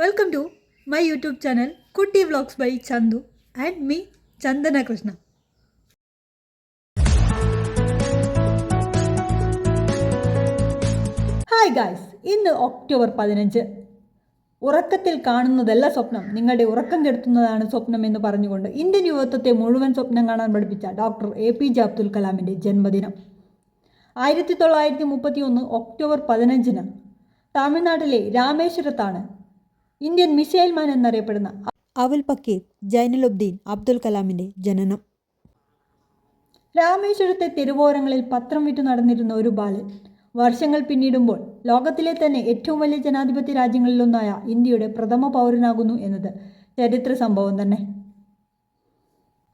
Welcome to my YouTube channel Kutti Vlogs by Chandu and me Chandana Krishna. Hi guys, ഇന്ന് October 15. ഉറക്കത്തിൽ കാണുന്നതല്ല സ്വപ്നം, നിങ്ങളുടെ ഉറക്കം കെടുത്തുന്നതാണ് സ്വപ്നം എന്ന് പറഞ്ഞുകൊണ്ട് ഇന്ത്യൻ യുവത്വത്തെ മുഴുവൻ സ്വപ്നം കാണാൻ പഠിപ്പിച്ച ഡോക്ടർ APJ അബ്ദുൽ കലാമിൻ്റെ ജന്മദിനം 1931 ഒക്ടോബർ 15 തമിഴ്നാട്ടിലെ രാമേശ്വരത്താണ് ഇന്ത്യൻ മിസൈൽ മാൻ എന്നറിയപ്പെടുന്ന അവുൽ പക്കീർ ജൈനുലബ്ദീൻ അബ്ദുൽ കലാമിൻ്റെ ജനനം. രാമേശ്വരത്തെ തെരുവോരങ്ങളിൽ പത്രം വിറ്റു നടന്നിരുന്ന ഒരു ബാലൻ വർഷങ്ങൾ പിന്നിടുമ്പോൾ ലോകത്തിലെ തന്നെ ഏറ്റവും വലിയ ജനാധിപത്യ രാജ്യങ്ങളിലൊന്നായ ഇന്ത്യയുടെ പ്രഥമ പൗരനാകുന്നു എന്നത് ചരിത്ര സംഭവം തന്നെ.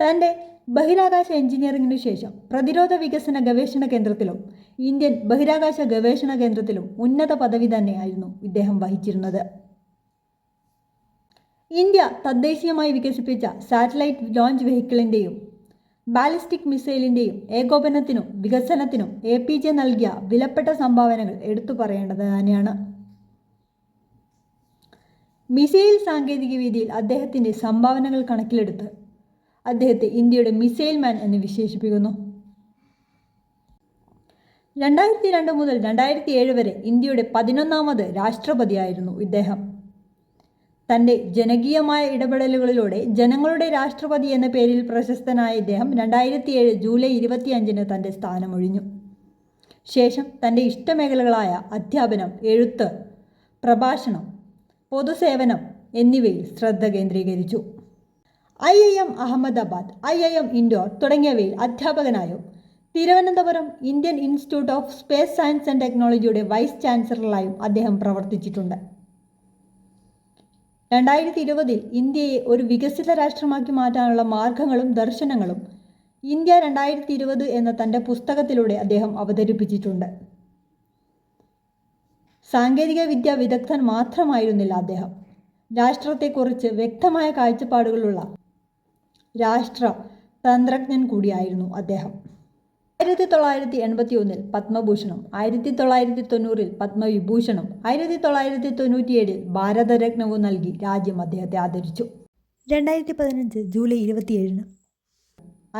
തൻ്റെ ബഹിരാകാശ എഞ്ചിനീയറിംഗിനു ശേഷം പ്രതിരോധ വികസന ഗവേഷണ കേന്ദ്രത്തിലും ഇന്ത്യൻ ബഹിരാകാശ ഗവേഷണ കേന്ദ്രത്തിലും ഉന്നത പദവി തന്നെയായിരുന്നു ഇദ്ദേഹം വഹിച്ചിരുന്നത്. ഇന്ത്യ തദ്ദേശീയമായി വികസിപ്പിച്ച സാറ്റലൈറ്റ് ലോഞ്ച് വെഹിക്കിളിൻ്റെയും ബാലിസ്റ്റിക് മിസൈലിൻ്റെയും ഏകോപനത്തിനും വികസനത്തിനും APJ നൽകിയ വിലപ്പെട്ട സംഭാവനകൾ എടുത്തു പറയേണ്ടത് തന്നെയാണ്. മിസൈൽ സാങ്കേതികവിദ്യയിൽ അദ്ദേഹത്തിൻ്റെ സംഭാവനകൾ കണക്കിലെടുത്ത് അദ്ദേഹത്തെ ഇന്ത്യയുടെ മിസൈൽ മാൻ എന്ന് വിശേഷിപ്പിക്കുന്നു. 2002 മുതൽ 2007 വരെ ഇന്ത്യയുടെ 11ാമത് രാഷ്ട്രപതിയായിരുന്നു ഇദ്ദേഹം. തൻ്റെ ജനകീയമായ ഇടപെടലുകളിലൂടെ ജനങ്ങളുടെ രാഷ്ട്രപതി എന്ന പേരിൽ പ്രശസ്തനായ ഇദ്ദേഹം 2007 ജൂലൈ 25 തൻ്റെ സ്ഥാനമൊഴിഞ്ഞു. ശേഷം തൻ്റെ ഇഷ്ടമേഖലകളായ അധ്യാപനം, എഴുത്ത്, പ്രഭാഷണം, പൊതുസേവനം എന്നിവയിൽ ശ്രദ്ധ കേന്ദ്രീകരിച്ചു. IIM അഹമ്മദാബാദ്, IIM ഇൻഡോർ തുടങ്ങിയവയിൽ അധ്യാപകനായും Thiruvananthapuram Indian Institute of Space Science and ടെക്നോളജിയുടെ വൈസ് ചാൻസലറായും അദ്ദേഹം പ്രവർത്തിച്ചിട്ടുണ്ട്. 2020 ഇന്ത്യയെ ഒരു വികസിത രാഷ്ട്രമാക്കി മാറ്റാനുള്ള മാർഗങ്ങളും ദർശനങ്ങളും ഇന്ത്യ 2020 എന്ന തൻ്റെ പുസ്തകത്തിലൂടെ അദ്ദേഹം അവതരിപ്പിച്ചിട്ടുണ്ട്. സാങ്കേതിക വിദ്യാ വിദഗ്ധൻ മാത്രമായിരുന്നില്ല അദ്ദേഹം, രാഷ്ട്രത്തെക്കുറിച്ച് വ്യക്തമായ കാഴ്ചപ്പാടുകളുള്ള രാഷ്ട്ര തന്ത്രജ്ഞൻ കൂടിയായിരുന്നു അദ്ദേഹം. 1981 പത്മഭൂഷണം, 1990 പത്മവിഭൂഷണം, 1997 ഭാരതരത്നവും നൽകി രാജ്യം അദ്ദേഹത്തെ ആദരിച്ചു. 2015 ജൂലൈ 27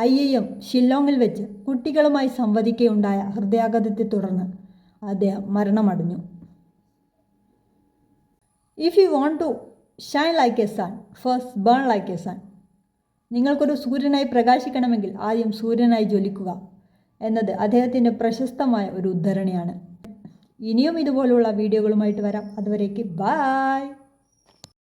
IIM ഷില്ലോങ്ങിൽ വെച്ച് കുട്ടികളുമായി സംവദിക്കുകയുണ്ടായ ഹൃദയാഘാതത്തെ തുടർന്ന് അദ്ദേഹം മരണമടഞ്ഞു. If you want to shine like a sun, first burn like a sun. നിങ്ങൾക്കൊരു സൂര്യനായി പ്രകാശിക്കണമെങ്കിൽ ആദ്യം സൂര്യനായി ജ്വലിക്കുക എന്നത് അദ്ദേഹത്തിൻ്റെ പ്രശസ്തമായ ഒരു ഉദ്ധരണിയാണ്. ഇനിയും ഇതുപോലുള്ള വീഡിയോകളുമായിട്ട് വരാം. അതുവരേക്ക് ബൈ.